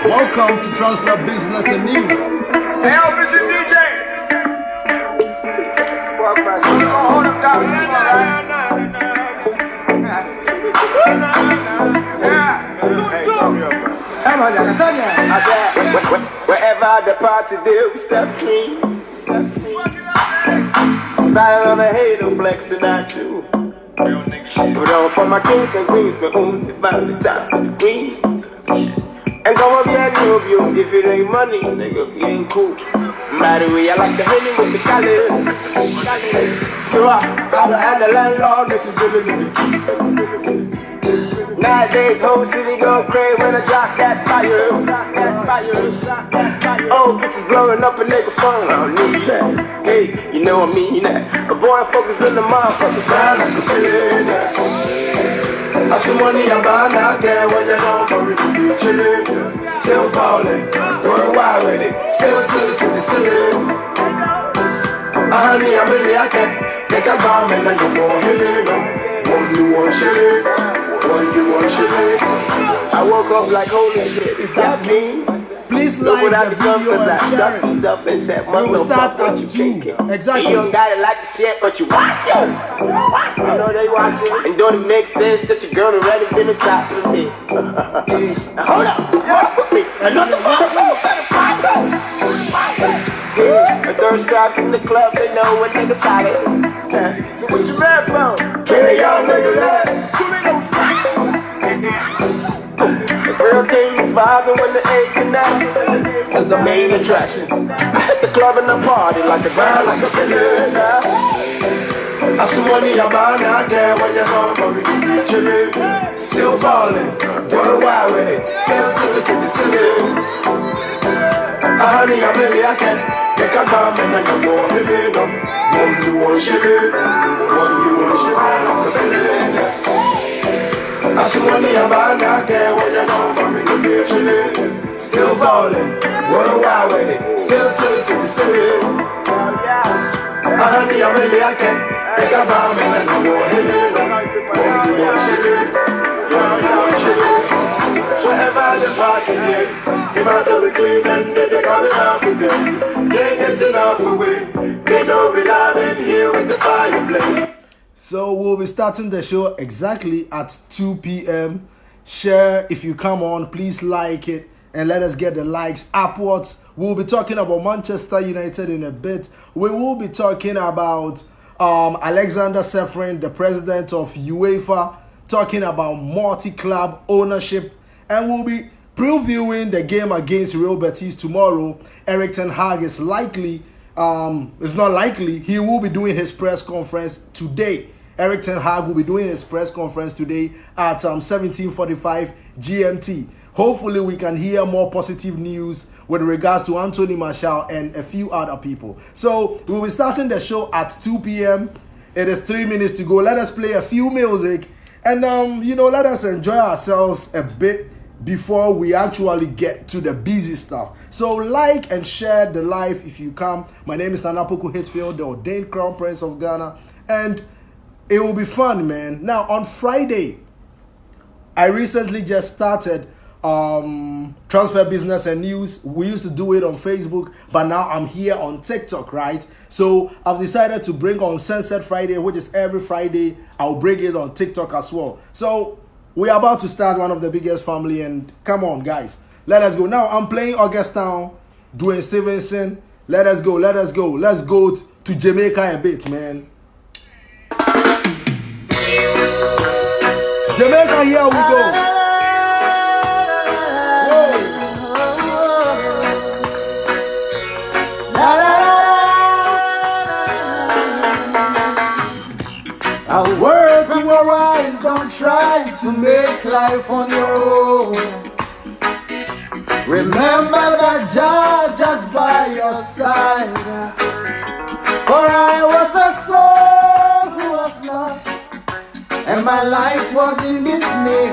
Welcome to Transfer Business and News. Hey, Elvis and DJ. Spark my shit. Hold them down. Wherever the party do, we step clean. Style on a hater, flexing out too. Put on for my kings and queens, but only find the top for the queens. And come up here, noob you. If it ain't money, nigga, you ain't cool. By the way, I like the honey with the colors. So I had the landlord make it good in the nowadays, whole city go crazy when I drop that fire. Oh, bitches blowing up a nigga phone. I don't need that. Hey, you know I mean that. A boy focused in the motherfucker. Grind like a billionaire. I see money I buy now, care when you know I'm chillin'. Still ballin', worldwide with it. Still till to the ceiling. Honey, I'm really I can't make a bomb and then you won't hit it. Won't you want shit? I woke up like holy shit. Is that me? Please like the video and share it. We will start at 2. Exactly. You don't gotta like the shit, but you watch it. You know they watch it. And don't it make sense that your girl already been the top of me? Now hold up. Walk with me. Another the third straps in the club, they know what niggas solid. So what you rap from? Carry y'all niggas up. The real king is vibing when the A connect. That's the main attraction. I hit the club and I party like a girl, like a billionaire. I see money I buy now, care when you know I'm chillin'. Still ballin', worldwide with it. Still to the ceiling. Honey, I'm baby, I can't make a bomb and then you won't hit it up. Won't you want shit? I see money I buy now, care when you know I'm chillin'. Still ballin', worldwide with it. Still to the ceiling. Honey, I'm baby, I can't make a bomb and then you won't hit it up. Won't you want shit? Wherever the party is, give myself a clean and they call it Africans. They get enough away. They know we live in here with the fireplace. So we'll be starting the show exactly at 2 p.m. Share if you come on, please like it and let us get the likes upwards. We'll be talking about Manchester United in a bit. We will be talking about Aleksander Ceferin, the president of Uefa, talking about multi-club ownership, and we'll be previewing the game against Real Betis tomorrow. Erik ten Hag is likely, it's not likely, he will be doing his press conference today. Erik ten Hag will be doing his press conference today at 17:45 GMT. Hopefully we can hear more positive news with regards to Anthony Martial and a few other people. So we'll be starting the show at 2 p.m. It is 3 minutes to go. Let us play a few music and let us enjoy ourselves a bit before we actually get to the busy stuff. So like and share the live if you come. My name is Poku-Hitzfield, the Ordained Crown Prince of Ghana, and it will be fun, man. Now on Friday, I recently just started Transfer Business and News. We used to do it on Facebook, but now I'm here on TikTok, right? So I've decided to bring on Sunset Friday, which is every Friday. I'll bring it on TikTok as well. So we're about to start one of the biggest family, and come on, guys, let us go. Now I'm playing Augustown, Dwayne Stevenson. Let us go. Let's go to Jamaica a bit, man. Jamaica, here we go. A word to arise, don't try to make life on your own. Remember that Jah just by your side. For I was a soul who was lost, and my life walked in dismay.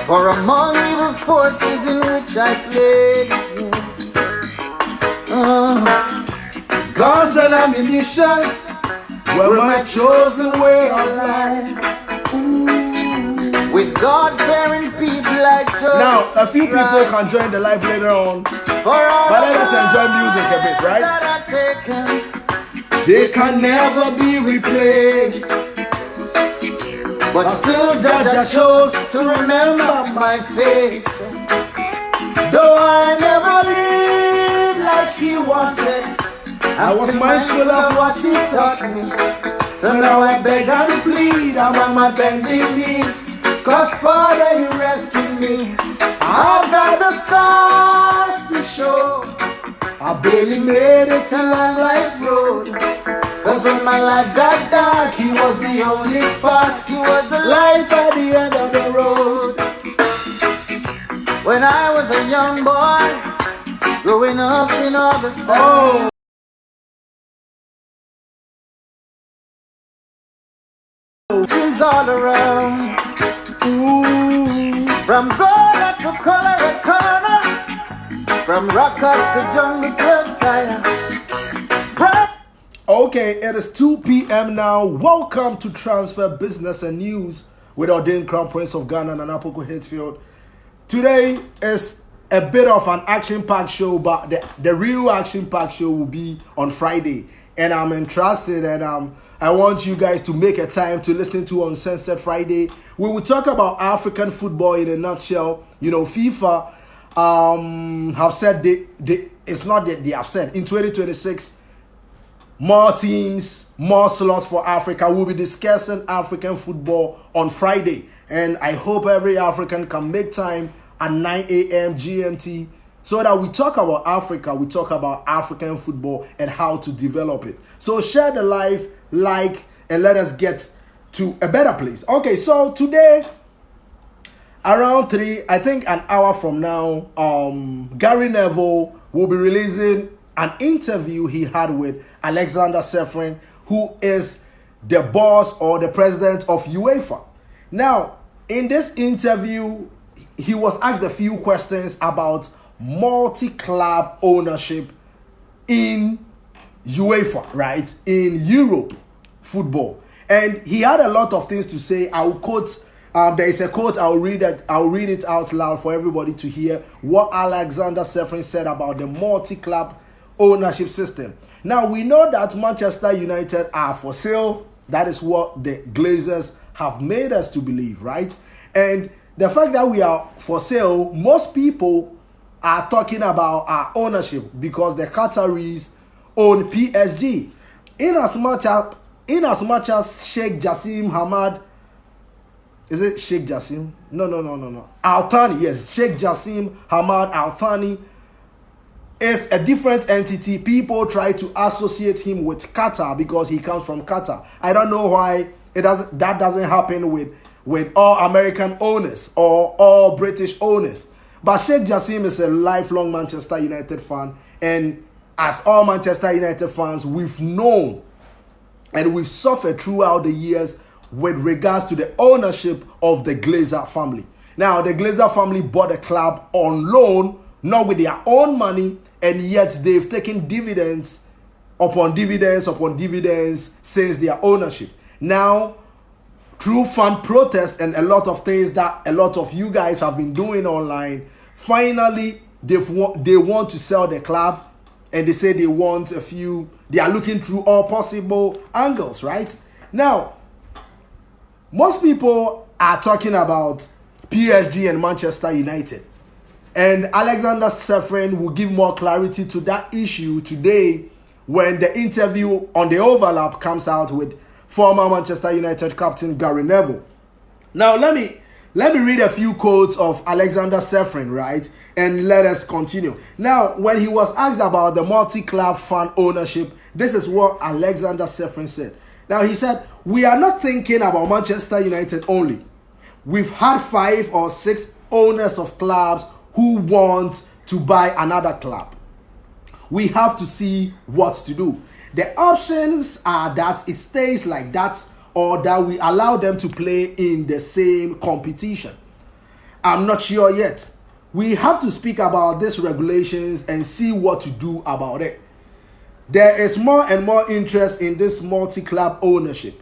For among evil forces in which I played, guns and ammunitions were my chosen way of life. We with God-fearing people like so. Now, a few people can join the live later on, but let us enjoy music a bit, right? They can never be replaced, but still Jaja chose to remember my face. Though I never lived like he wanted, I was mindful of what he taught me. So now I beg and plead, I'm on my bending knees, 'cause Father, you rescued me. I've got the scars to show. I barely made it to life's road, 'cause when my life got dark, he was the only spark. He was the light at the end of the road. When I was a young boy, growing up in August. Oh. All around. Ooh. From Gola to Colorado, from Rockers to Jungle to Tire. Okay, it is 2 p.m. now. Welcome to Transfer Business and News with Ordained Crown Prince of Ghana and Poku-Hitzfield. Today is a bit of an action-packed show, but the real action-packed show will be on Friday. And I'm entrusted, and I want you guys to make a time to listen to Uncensored Friday. We will talk about African football in a nutshell. You know, FIFA have said it's not that they have said in 2026 more teams, more slots for Africa. We'll be discussing African football on Friday, and I hope every African can make time at 9 a.m. GMT so that we talk about Africa, we talk about African football and how to develop it. So share the live, like, and let us get to a better place. Okay, so today, around 3, I think an hour from now, Gary Neville will be releasing an interview he had with Aleksander Ceferin, who is the boss or the president of UEFA. Now, in this interview, he was asked a few questions about multi-club ownership in UEFA, right? In Europe football. And he had a lot of things to say. I'll quote, there is a quote, I'll read it out loud for everybody to hear what Aleksander Ceferin said about the multi-club ownership system. Now, we know that Manchester United are for sale. That is what the Glazers have made us to believe, right? And the fact that we are for sale, most people are talking about our ownership because the Qataris own PSG. In as much as Sheikh Jassim Hamad, is it Sheikh Jassim? No. Al Thani, yes, Sheikh Jassim Hamad Al Thani is a different entity. People try to associate him with Qatar because he comes from Qatar. I don't know why that doesn't happen with all American owners or all British owners. But Sheikh Jassim is a lifelong Manchester United fan, and as all Manchester United fans, we've known and we've suffered throughout the years with regards to the ownership of the Glazer family. Now, the Glazer family bought the club on loan, not with their own money, and yet they've taken dividends upon dividends upon dividends since their ownership. Now, through fan protests and a lot of things that a lot of you guys have been doing online, finally they want to sell the club, and they say they are looking through all possible angles, right? Now, most people are talking about PSG and Manchester United, and Aleksander Ceferin will give more clarity to that issue today when the interview on the overlap comes out with former Manchester United captain Gary Neville. Now, let me read a few quotes of Aleksander Ceferin, right? And let us continue. Now, when he was asked about the multi-club fan ownership, this is what Aleksander Ceferin said. Now, he said, "We are not thinking about Manchester United only. We've had 5 or 6 owners of clubs who want to buy another club. We have to see what to do. The options are that it stays like that, or that we allow them to play in the same competition. I'm not sure yet. We have to speak about these regulations and see what to do about it. There is more and more interest in this multi-club ownership.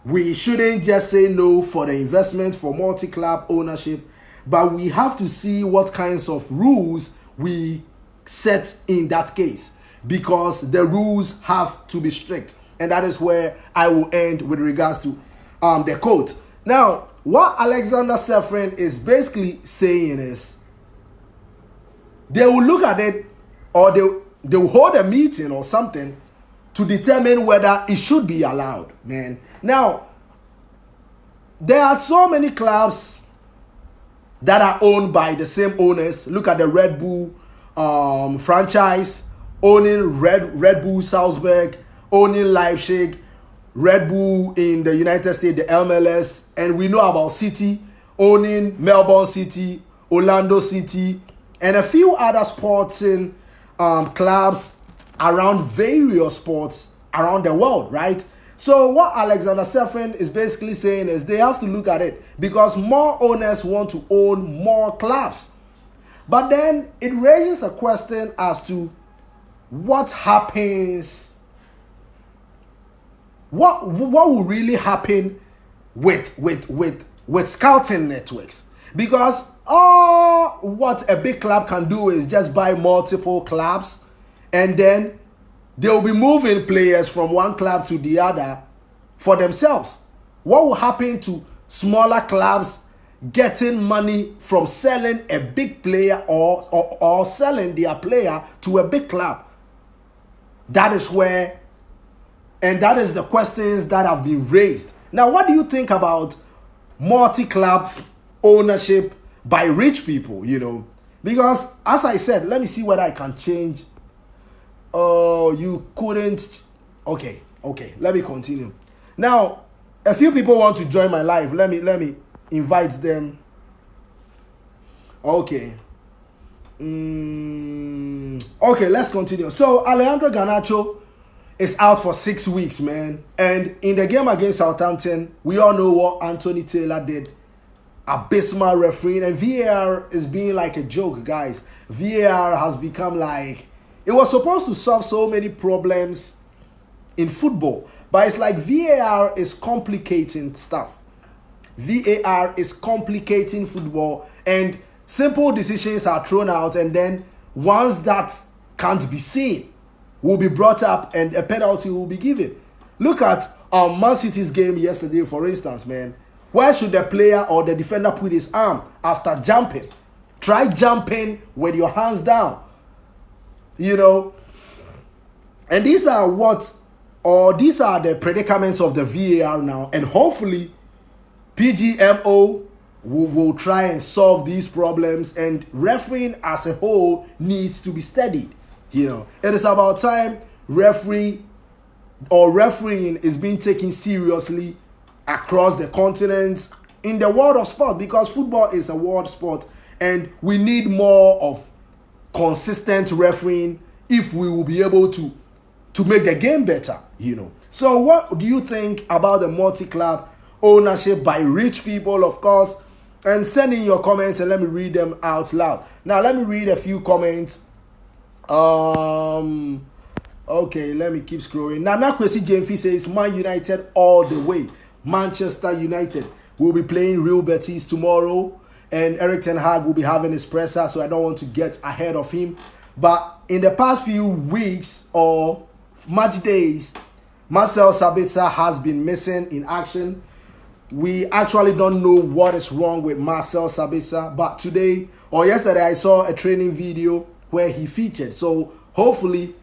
we shouldn't just say no for the investment for multi-club ownership, but we have to see what kinds of rules we set in that case, because the rules have to be strict. And that is where I will end with regards to the quote. Now, what Aleksander Ceferin is basically saying is they will look at it, or they will hold a meeting or something to determine whether it should be allowed, man. Now, there are so many clubs that are owned by the same owners. Look at the Red Bull franchise, owning Red Bull Salzburg, owning Leipzig, Red Bull in the United States, the MLS, and we know about City, owning Melbourne City, Orlando City, and a few other sporting clubs around various sports around the world, right? So what Aleksander Ceferin is basically saying is they have to look at it, because more owners want to own more clubs. But then it raises a question as to what happens, what will really happen with scouting networks. Because what a big club can do is just buy multiple clubs, and then they'll be moving players from one club to the other for themselves. What will happen to smaller clubs getting money from selling a big player or selling their player to a big club? That is where, and that is the questions that have been raised. Now, what do you think about multi-club ownership by rich people, you know? Because, as I said, let me see whether I can change. Oh, you couldn't. Okay, let me continue. Now, a few people want to join my live. Let me invite them. Okay. Okay, let's continue. So, Alejandro Garnacho is out for 6 weeks, man. And in the game against Southampton, we all know what Anthony Taylor did. Abysmal refereeing, and VAR is being like a joke, guys. VAR has become like, it was supposed to solve so many problems in football, but it's like VAR is complicating stuff. VAR is complicating football, and simple decisions are thrown out, and then ones that can't be seen will be brought up and a penalty will be given. Look at Man City's game yesterday, for instance, man. Where should the player or the defender put his arm after jumping? Try jumping with your hands down. You know, and these are the predicaments of the VAR now, and hopefully PGMO will try and solve these problems, and refereeing as a whole needs to be studied. You know, it is about time refereeing is being taken seriously across the continent in the world of sport, because football is a world sport, and we need more of consistent refereeing if we will be able to make the game better, you know. So what do you think about the multi-club ownership by rich people, of course? And send in your comments and let me read them out loud. Now let me read a few comments. Okay, let me keep scrolling. Nana Kwesi Jemfi says Man United all the way. Manchester United will be playing Real Betis tomorrow, and Erik ten Hag will be having his presser, so I don't want to get ahead of him. But in the past few weeks or match days, Marcel Sabitzer has been missing in action. We actually don't know what is wrong with Marcel Sabitzer, but today or yesterday I saw a training video where he featured. So hopefully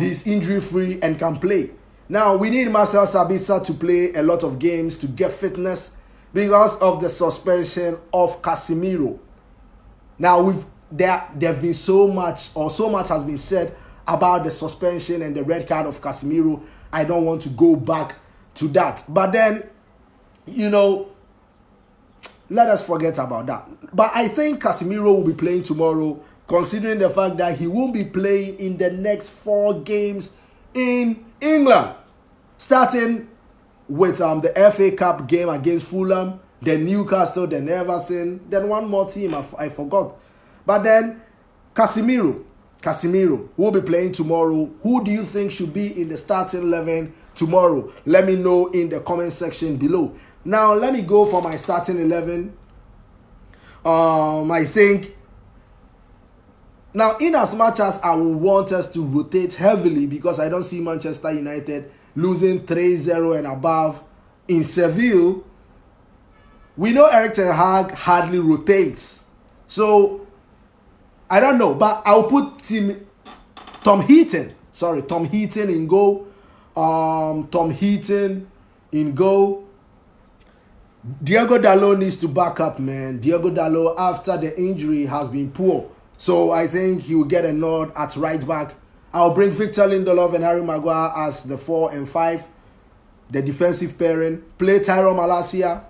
he's injury-free and can play. Now, we need Marcel Sabitzer to play a lot of games to get fitness because of the suspension of Casemiro. Now, there have been so much has been said about the suspension and the red card of Casemiro. I don't want to go back to that. But then, you know, let us forget about that. But I think Casemiro will be playing tomorrow, considering the fact that he won't be playing in the next 4 games in England, starting with the FA Cup game against Fulham, then Newcastle, then Everton, then one more team I forgot. But then Casemiro will be playing tomorrow. Who do you think should be in the starting 11 tomorrow? Let me know in the comment section below. Now, let me go for my starting 11. I think, now, in as much as I would want us to rotate heavily, because I don't see Manchester United losing 3-0 and above in Seville, we know Erik ten Hag hardly rotates. So, I don't know, but I'll put Tom Heaton in goal. Tom Heaton in goal. Diogo Dalot needs to back up, man. Diogo Dalot, after the injury, has been poor. So I think he will get a nod at right back. I'll bring Victor Lindelof and Harry Maguire as the 4 and 5, the defensive pairing. Play Tyrone Malacia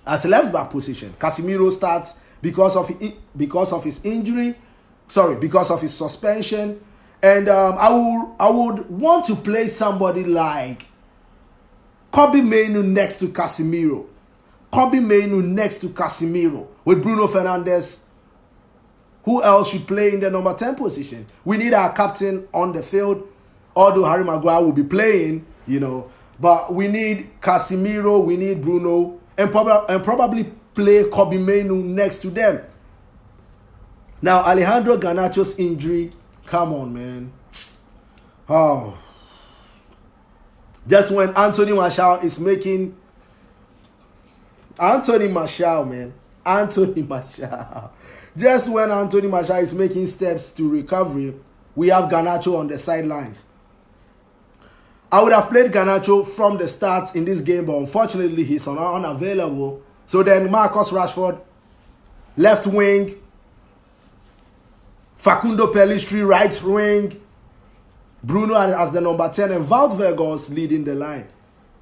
at left back position. Casemiro starts because of his injury. Because of his suspension. And I would want to play somebody like Kobbie Mainoo next to Casemiro. With Bruno Fernandes. Who else should play in the number 10 position? We need our captain on the field. Although Harry Maguire will be playing, but we need Casemiro, we need Bruno, and probably play Kobbie Mainoo next to them. Now, Alejandro Garnacho's injury, come on, man. Oh. Just when Anthony Martial is making... Just when Anthony Martial is making steps to recovery, we have Garnacho on the sidelines. I would have played Garnacho from the start in this game, but unfortunately he's unavailable. So then Marcus Rashford, left wing. Facundo Pellistri, right wing. Bruno as the number 10, and Wout leading the line.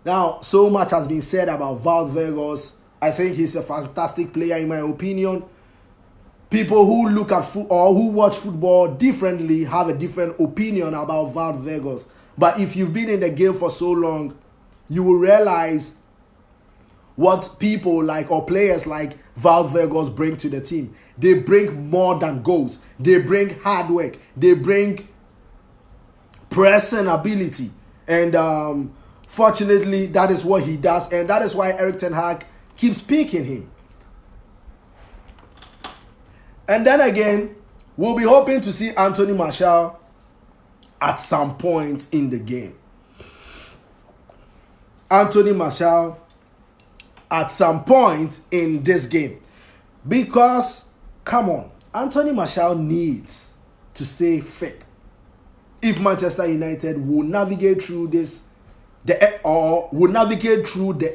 Now, so much has been said about Wout. I think he's a fantastic player in my opinion. People who look at or who watch football differently have a different opinion about Wout. But if you've been in the game for so long, you will realize what people like or players like Wout bring to the team. They bring more than goals. They bring hard work. They bring pressing ability. And fortunately, that is what he does. And that is why Erik ten Hag keeps picking him. And then again, we'll be hoping to see Anthony Martial at some point in the game. Anthony Martial at some point in this game. Because, come on, Anthony Martial needs to stay fit. If Manchester United will navigate through the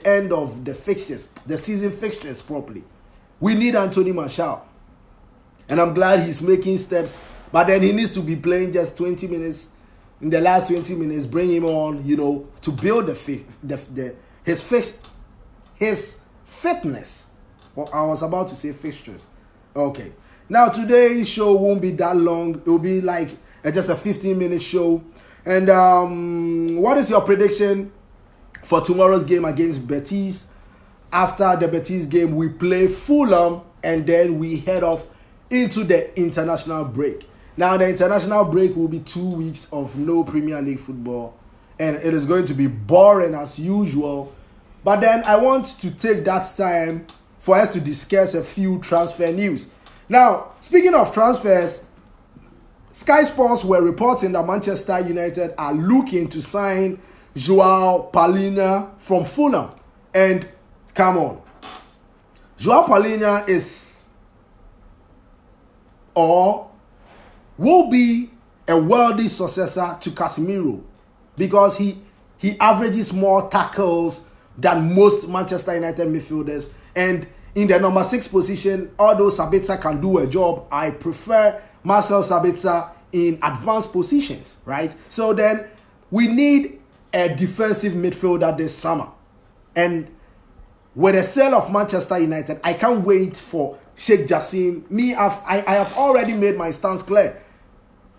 end of the fixtures, the season fixtures properly, we need Anthony Martial. And I'm glad he's making steps. But then he needs to be playing just 20 minutes. In the last 20 minutes, bring him on, to build his fitness. Well, I was about to say fixtures. Okay. Now, today's show won't be that long. It will be like just a 15-minute show. And what is your prediction for tomorrow's game against Betis? After the Betis game, we play Fulham. And then we head off into the international break. Now, the international break will be 2 weeks of no Premier League football, and it is going to be boring as usual. But then I want to take that time for us to discuss a few transfer news. Now, speaking of transfers, Sky Sports were reporting that Manchester United are looking to sign João Palhinha from Fulham. And come on, João Palhinha will be a worthy successor to Casemiro, because he averages more tackles than most Manchester United midfielders. And in the number 6 position, although Sabitzer can do a job, I prefer Marcel Sabitzer in advanced positions, right? So then we need a defensive midfielder this summer. And with the sale of Manchester United, I can't wait for Sheikh Jassim. I have already made my stance clear.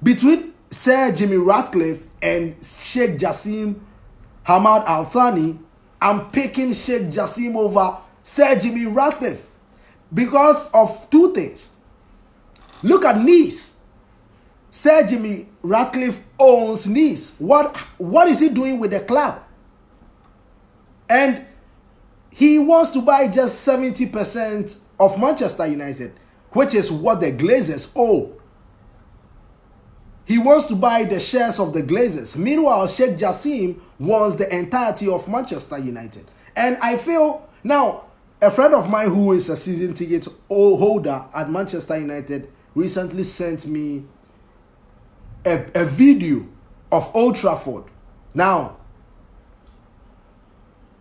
Between Sir Jimmy Ratcliffe and Sheikh Jassim Hamad Al Thani, I'm picking Sheikh Jassim over Sir Jimmy Ratcliffe because of two things. Look at Nice. Sir Jimmy Ratcliffe owns Nice. What is he doing with the club? And he wants to buy just 70% of Manchester United, which is what the Glazers owe. He wants to buy the shares of the Glazers. Meanwhile, Sheikh Jassim wants the entirety of Manchester United. And I feel, now, a friend of mine who is a season ticket holder at Manchester United recently sent me a video of Old Trafford. Now,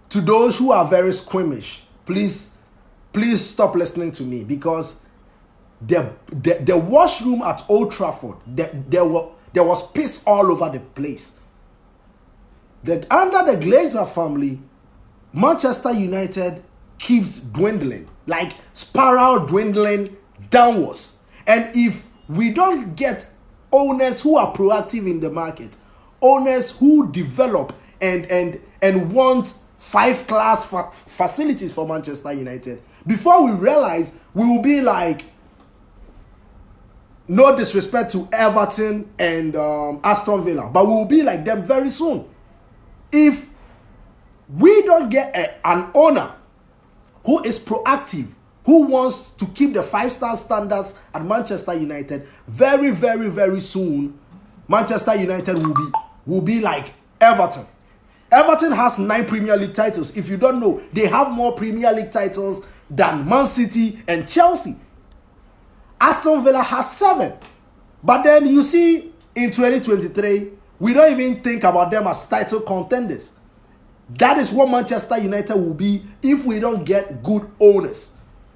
to those who are very squeamish, please stop listening to me, because the washroom at Old Trafford, there was piss all over the place. Under the Glazer family, Manchester United keeps dwindling, like spiral dwindling downwards. And if we don't get owners who are proactive in the market, owners who develop and want 5-class facilities for Manchester United, before we realize, we will be like, no disrespect to Everton and Aston Villa, but we will be like them very soon. If we don't get an owner who is proactive, who wants to keep the 5-star standards at Manchester United, very, very, very soon, Manchester United will be like Everton. Everton has 9 Premier League titles. If you don't know, they have more Premier League titles than Man City and Chelsea. Aston Villa has 7. But then you see, in 2023, we don't even think about them as title contenders. That is what Manchester United will be if we don't get good owners.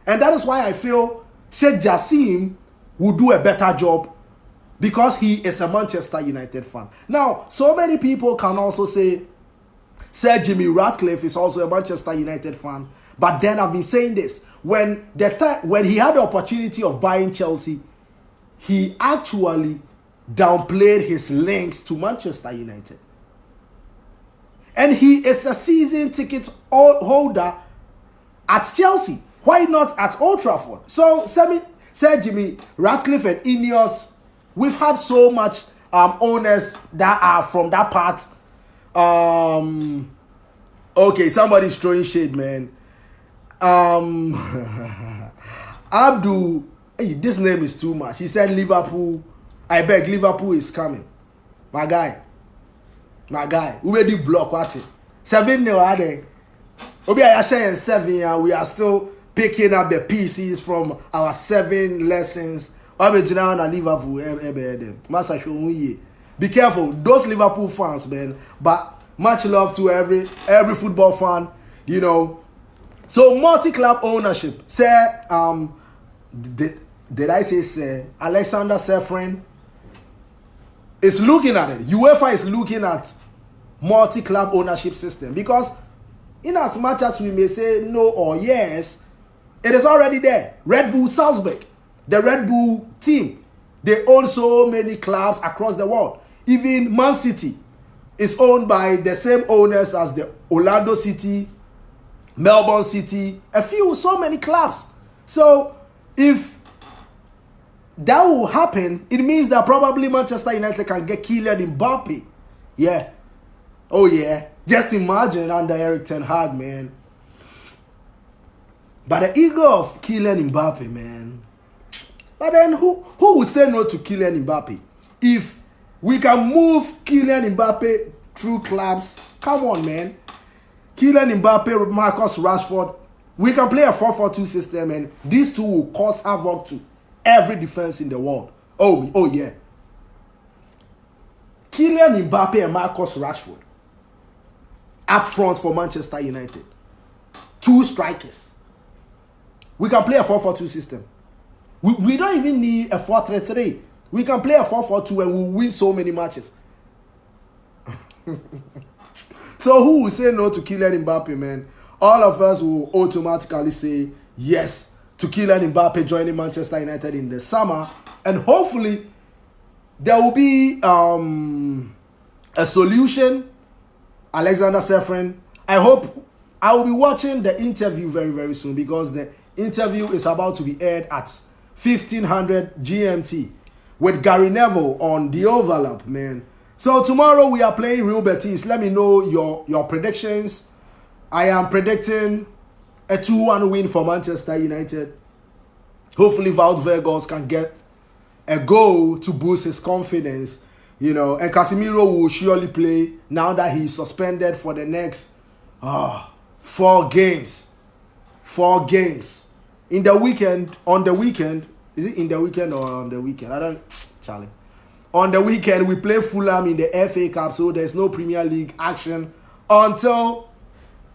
And that is why I feel Sheikh Jassim will do a better job, because he is a Manchester United fan. Now, so many people can also say Sir Jimmy Ratcliffe is also a Manchester United fan. But then I've been saying this. When he had the opportunity of buying Chelsea, he actually downplayed his links to Manchester United. And he is a season ticket holder at Chelsea. Why not at Old Trafford? So, Sir Jimmy Ratcliffe and Ineos, we've had so much owners that are from that part. Okay, somebody's throwing shade, man. Abdul, hey, this name is too much. He said Liverpool. I beg, Liverpool is coming. My guy. We already block what it. 7-0 are they? Obi Ayasha 7, and we are still picking up the pieces from our 7 lessons. Liverpool. Be careful, those Liverpool fans, man. But much love to every football fan, you know. So multi-club ownership. Sir, did I say Sir Aleksander Ceferin is looking at it. UEFA is looking at multi-club ownership system, because in as much as we may say no or yes, it is already there. Red Bull Salzburg, the Red Bull team, they own so many clubs across the world. Even Man City is owned by the same owners as the Orlando City, Melbourne City, so many clubs. So if that will happen, it means that probably Manchester United can get Kylian Mbappe. Yeah. Oh yeah. Just imagine under Erik ten Hag, man. But the ego of Kylian Mbappe, man. But then who will say no to Kylian Mbappe? If we can move Kylian Mbappe through clubs, come on, man. Kylian Mbappe, Marcus Rashford, we can play a 4-4-2 system, and these two will cause havoc to every defense in the world. Oh yeah. Kylian Mbappe and Marcus Rashford up front for Manchester United. 2 strikers. We can play a 4-4-2 system. We don't even need a 4-3-3. We can play a 4-4-2 and we'll win so many matches. So who will say no to Kylian Mbappe, man? All of us will automatically say yes to Kylian Mbappe joining Manchester United in the summer. And hopefully there will be a solution. Aleksander Ceferin, I hope I will be watching the interview very, very soon, because the interview is about to be aired at 1500 GMT with Gary Neville on the overlap, man. So tomorrow we are playing Real Betis. Let me know your predictions. I am predicting a 2-1 win for Manchester United. Hopefully Valdvergos can get a goal to boost his confidence, and Casemiro will surely play now that he's suspended for the next 4 games. 4 games. On the weekend, is it in the weekend or on the weekend? Charlie. On the weekend, we play Fulham in the FA Cup, so there's no Premier League action until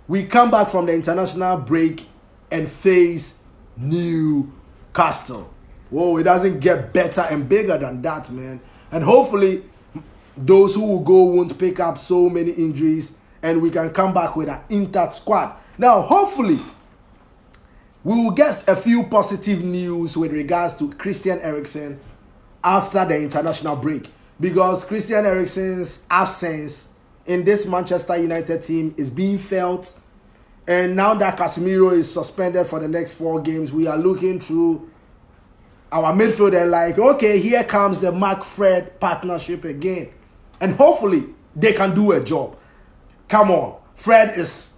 we come back from the international break and face Newcastle. Whoa, it doesn't get better and bigger than that, man. And hopefully, those who will go won't pick up so many injuries and we can come back with an intact squad. Now, hopefully, we will get a few positive news with regards to Christian Eriksen after the international break. Because Christian Eriksen's absence in this Manchester United team is being felt. And now that Casemiro is suspended for the next 4 games, we are looking through our midfield and like, okay, here comes the McFred partnership again. And hopefully, they can do a job. Come on. Fred is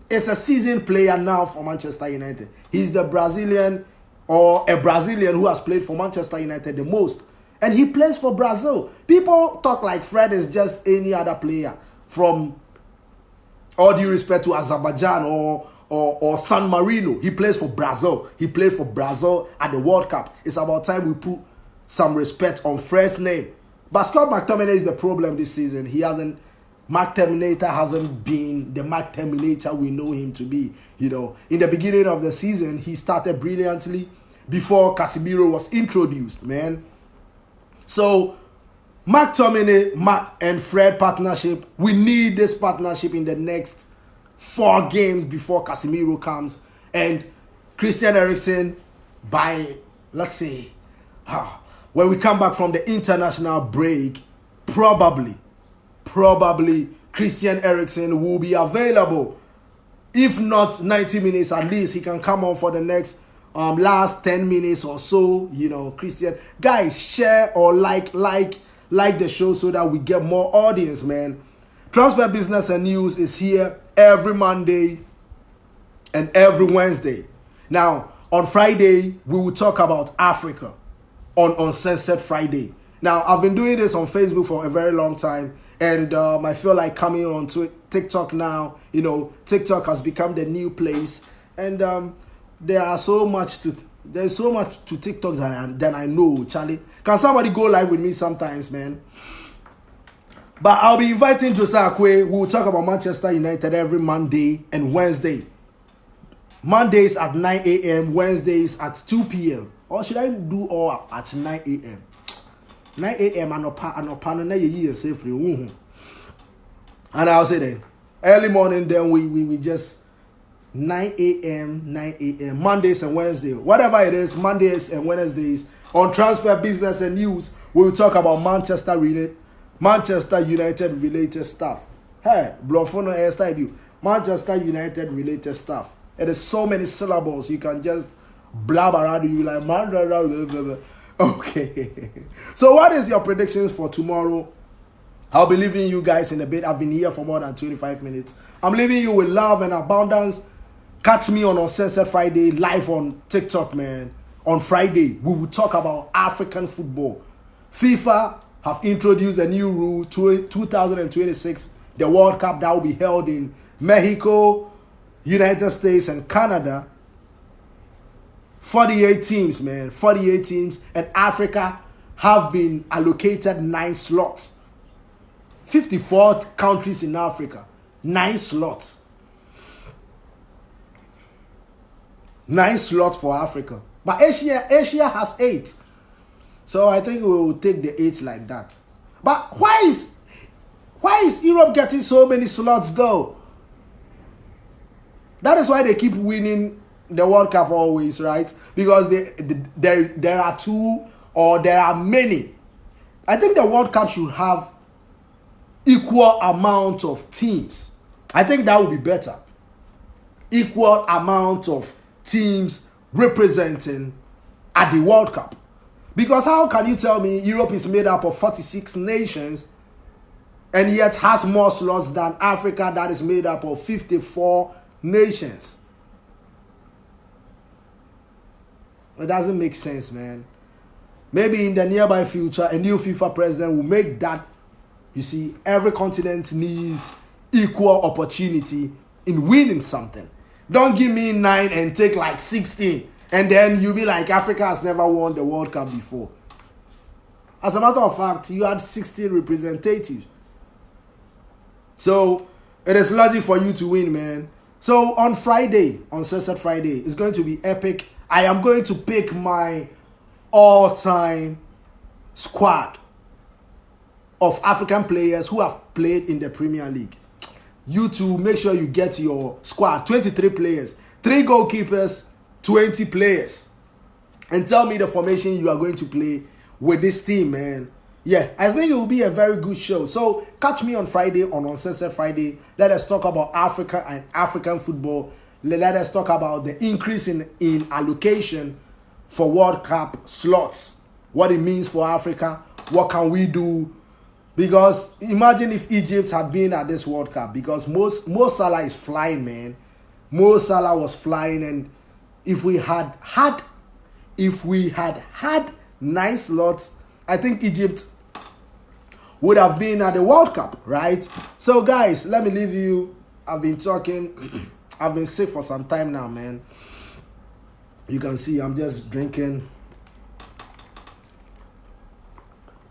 a seasoned player now for Manchester United. He's the Brazilian or a Brazilian who has played for Manchester United the most. And he plays for Brazil. People talk like Fred is just any other player from, all due respect to Azerbaijan or San Marino. He plays for Brazil. He played for Brazil at the World Cup. It's about time we put some respect on Fred's name. But Scott McTominay is the problem this season. Mark Terminator hasn't been the Mark Terminator we know him to be. In the beginning of the season, he started brilliantly before Casemiro was introduced, man. So, McTominay and Fred partnership, we need this partnership in the next 4 games before Casemiro comes. And Christian Eriksen by, let's say, when we come back from the international break, probably Christian Eriksen will be available. If not 90 minutes, at least he can come on for the next last 10 minutes or so. Christian, guys, share or like the show so that we get more audience, man. Transfer Business and News is here every Monday and every Wednesday. Now, on Friday, we will talk about Africa on Sunset Friday. Now, I've been doing this on Facebook for a very long time, and I feel like coming on to TikTok now. TikTok has become the new place, and there's so much to TikTok than I know, Charlie. Can somebody go live with me sometimes, man? But I'll be inviting Josiah Akwe. We'll talk about Manchester United every Monday and Wednesday. Mondays at 9 a.m., Wednesdays at 2 p.m. Or should I do all at 9 a.m.? 9 a.m. and I'll say that early morning, then we just 9 a.m. Mondays and Wednesdays, whatever it is, Mondays and Wednesdays on Transfer Business and News. We'll talk about Manchester United related stuff. Hey, Blofono hairstyle you. Manchester United related stuff. It is so many syllables you can just blab around you like man. Okay. So what is your predictions for tomorrow? I'll be leaving you guys in a bit. I've been here for more than 25 minutes. I'm leaving you with love and abundance. Catch me on Sunset Friday live on TikTok, man. On Friday, we will talk about African football. FIFA have introduced a new rule, 2026, the World Cup that will be held in Mexico, United States, and Canada. 48 teams, man. 48 teams. And Africa have been allocated 9 slots. 54 countries in Africa. 9 slots. 9 slots for Africa. But Asia has 8. So I think we will take the 8 like that. But why is Europe getting so many slots though? That is why they keep winning the World Cup always, right? Because there are 2 or there are many. I think the World Cup should have equal amount of teams. I think that would be better. Equal amount of teams representing at the World Cup. Because how can you tell me Europe is made up of 46 nations and yet has more slots than Africa that is made up of 54 nations? It doesn't make sense, man. Maybe in the nearby future, a new FIFA president will make that. You see, every continent needs equal opportunity in winning something. Don't give me 9 and take like 16. And then you'll be like, Africa has never won the World Cup before. As a matter of fact, you had 16 representatives. So, it is logic for you to win, man. So, on Friday, on Sunset Friday, it's going to be epic. I am going to pick my all-time squad of African players who have played in the Premier League. You two, make sure you get your squad. 23 players. 3 goalkeepers, 20 players. And tell me the formation you are going to play with this team, man. Yeah, I think it will be a very good show. So, catch me on Friday, on Sunset Friday. Let us talk about Africa and African football. Let us talk about the increase in allocation for World Cup slots. What it means for Africa. What can we do? Because imagine if Egypt had been at this World Cup. Because Mo Salah is flying, man. Mo Salah was flying. And if we had had 9 slots, I think Egypt would have been at the World Cup, right? So, guys, let me leave you. I've been talking. I've been sick for some time now, man. You can see I'm just drinking.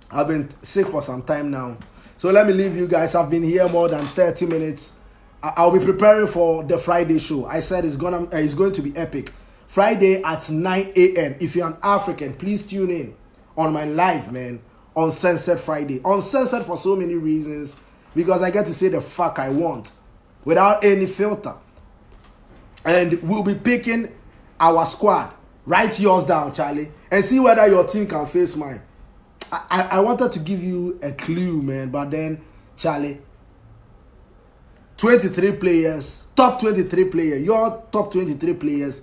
I've been sick for some time now. So let me leave you guys. I've been here more than 30 minutes. I'll be preparing for the Friday show. I said it's going to be epic. Friday at 9 a.m. If you're an African, please tune in on my live, man, on Sunset Friday. On Sunset for so many reasons. Because I get to say the fuck I want without any filter. And we'll be picking our squad. Write yours down, Charlie. And see whether your team can face mine. I wanted to give you a clue, man. But then, Charlie, 23 players, top 23 players, your top 23 players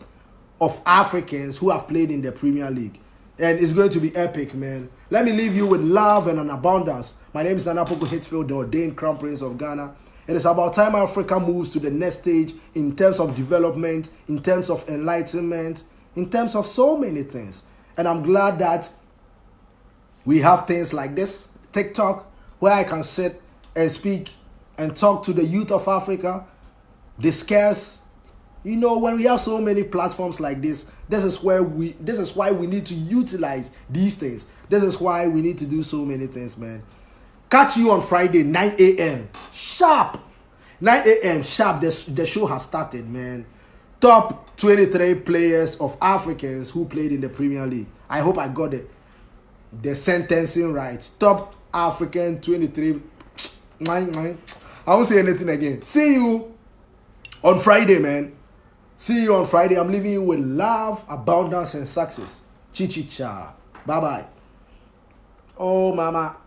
of Africans who have played in the Premier League. And it's going to be epic, man. Let me leave you with love and an abundance. My name is Poku-Hitzfield, the Ordained Crown Prince of Ghana. It is about time Africa moves to the next stage in terms of development, in terms of enlightenment, in terms of so many things. And I'm glad that we have things like this, TikTok, where I can sit and speak and talk to the youth of Africa, discuss. You know, when we have so many platforms like this, this is why we need to utilize these things. This is why we need to do so many things, man. Catch you on Friday, 9 a.m. sharp. 9 a.m. sharp. The show has started, man. Top 23 players of Africans who played in the Premier League. I hope I got the sentencing right. Top African 23. I won't say anything again. See you on Friday, man. See you on Friday. I'm leaving you with love, abundance, and success. Chi-chi-cha. Bye-bye. Oh, mama.